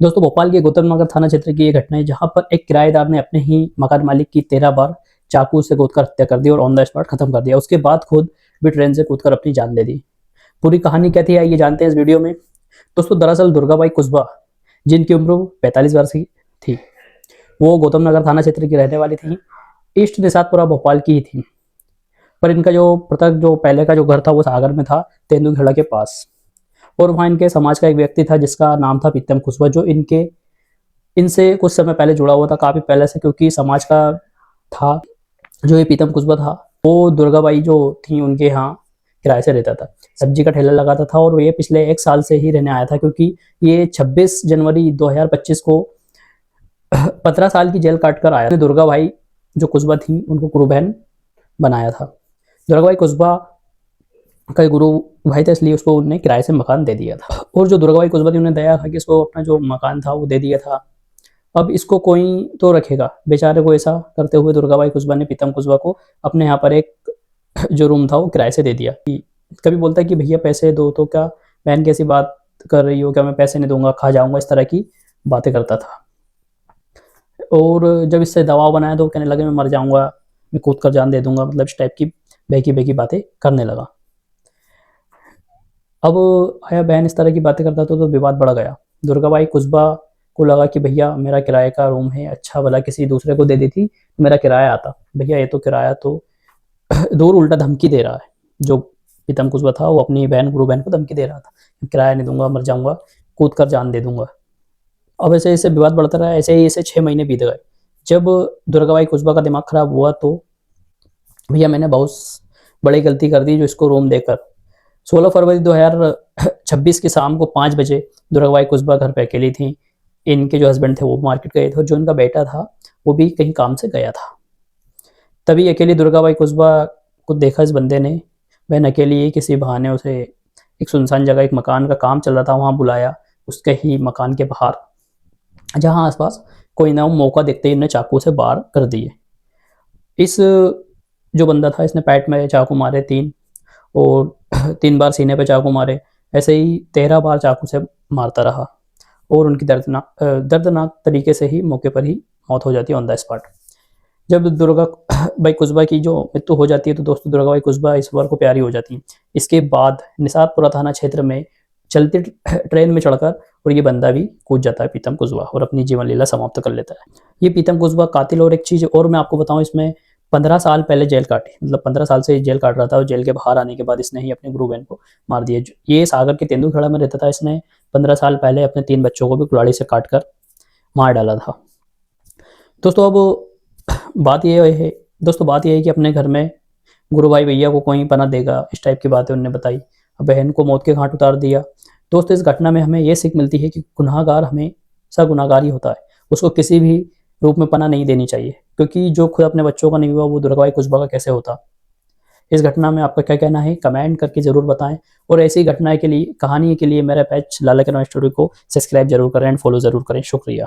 दोस्तों भोपाल के गौतम नगर थाना क्षेत्र की ये घटना है जहां पर एक किराएदार ने अपने ही मकान मालिक की 13 बार चाकू से कूदकर हत्या कर दी और ऑन द स्पॉट खत्म कर दिया। उसके बाद खुद भी ट्रेन से कूदकर अपनी जान दे दी। पूरी कहानी क्या थी आइए जानते हैं इस वीडियो में। दोस्तों दरअसल दुर्गाबाई कुशवाहा जिनकी उम्र 45 वर्ष की थी, वो गौतम नगर थाना क्षेत्र की रहने वाली थी। ईस्ट निषादपुरा भोपाल की ही थी, पर इनका जो पृथक जो पहले का जो घर था वो सागर में था, तेंदुखेड़ा के पास। और वहाँ इनके समाज का एक व्यक्ति था जिसका नाम था पीतम कुशवाहा, जो इनसे कुछ समय पहले जुड़ा हुआ था, काफी पहले से, क्योंकि समाज का था। जो ये पीतम कुशवाहा था वो दुर्गाबाई जो थी उनके यहाँ किराए से रहता था, सब्जी का ठेला लगाता था और ये पिछले 1 साल से ही रहने आया था, क्योंकि ये 26 जनवरी 2025 को 15 साल की जेल काट कर आया। दुर्गाबाई जो कुशवाहा थी उनको गुरु बहन बनाया था। दुर्गाबाई कुशवाहा का गुरु भाई था, इसलिए उसको उन्होंने किराए से मकान दे दिया था। और जो दुर्गाबाई कुशवाहा थी उन्हें दया था कि इसको अपना जो मकान था वो दे दिया था, अब इसको कोई तो रखेगा। बेचारे को ऐसा करते हुए दुर्गाबाई कुशवाहा ने पीतम कुशवाहा को अपने यहाँ पर एक जो रूम था वो किराए से दे दिया। कभी बोलता है कि भैया पैसे दो, तो क्या बहन कैसी बात कर रही हो, क्या मैं पैसे नहीं दूंगा, खा जाऊंगा, इस तरह की बातें करता था। और जब इससे दबाव बनाया तो कहने लगे मैं मर जाऊंगा, मैं कूद कर जान दे दूंगा, मतलब इस टाइप की बेकी बेकी बातें करने लगा। अब आया बहन इस तरह की बातें करता तो विवाद बढ़ गया। दुर्गाबाई कुशवाहा को लगा कि भैया मेरा किराए का रूम है, अच्छा भला किसी दूसरे को दे देती मेरा किराया आता, भैया ये तो किराया तो दूर उल्टा धमकी दे रहा है। जो पीतम कुशवाहा था वो अपनी बहन गुरु बहन को धमकी दे रहा था, किराया नहीं दूंगा, मर जाऊंगा, कूद कर जान दे दूंगा। अब ऐसे ऐसे विवाद बढ़ता रहा, ऐसे ही ऐसे 6 महीने बीत गए। जब दुर्गाबाई कुशवाहा का दिमाग खराब हुआ तो भैया मैंने बहुत बड़ी गलती कर दी जो इसको रूम देकर। 16 फरवरी 2026 की शाम को 5 बजे दुर्गाबाई कुशवाहा घर पे अकेली थी। इनके जो हस्बैंड थे वो मार्केट गए थे और जो इनका बेटा था वो भी कहीं काम से गया था। तभी अकेली दुर्गाबाई कुशवाहा को देखा इस बंदे ने। बहन अकेली ही किसी बहाने उसे एक सुनसान जगह, एक मकान का काम चल रहा था, वहाँ बुलाया। उसके ही मकान के बाहर, जहाँ आसपास कोई ना हो, मौका देखते ही इन्हें चाकू से वार कर दिए। इस जो बंदा था इसने पैट में चाकू मारे 3, और 3 बार सीने पे चाकू मारे। ऐसे ही 13 बार चाकू से मारता रहा और उनकी दर्दनाक तरीके से ही मौके पर ही मौत हो जाती है ऑन द स्पॉट। जब दुर्गाबाई कुशवाहा की जो मृत्यु हो जाती है तो दोस्तों दुर्गाबाई कुशवाहा ईश्वर को प्यारी हो जाती है। इसके बाद निषादपुरा थाना क्षेत्र में चलती ट्रेन में चढ़कर और ये बंदा भी कूद जाता है पीतम कुशवाहा, और अपनी जीवन लीला समाप्त कर लेता है। ये पीतम कुशवाहा कातिल। और एक चीज़ और मैं आपको बताऊं, इसमें 15 साल पहले जेल काटी, मतलब 15 साल से जेल काट रहा था और जेल के बाहर आने के बाद इसने ही अपने गुरु बहन को मार दिया। ये सागर के तेंदुखेड़ा में रहता था। इसने 15 साल पहले अपने 3 बच्चों को भी कुल्हाड़ी से काट कर मार डाला था। दोस्तों अब बात ये है बात ये है कि अपने घर में गुरु भाई भैया को कोई पना देगा, इस टाइप की बातें उन्होंने बताई। अब बहन को मौत के घाट उतार दिया। दोस्तों इस घटना में हमें यह सीख मिलती है कि गुनाहगार हमेशा गुनाहगार ही होता है, उसको किसी भी रूप में पना नहीं देनी चाहिए, क्योंकि जो खुद अपने बच्चों का नहीं हुआ वो दुर्गाबाई कुशवाहा का कैसे होता। इस घटना में आपका क्या कहना है कमेंट करके जरूर बताएं, और ऐसी घटना के लिए, कहानी के लिए मेरे पेज लाला के स्टोरी को सब्सक्राइब जरूर करें एंड फॉलो जरूर करें। शुक्रिया।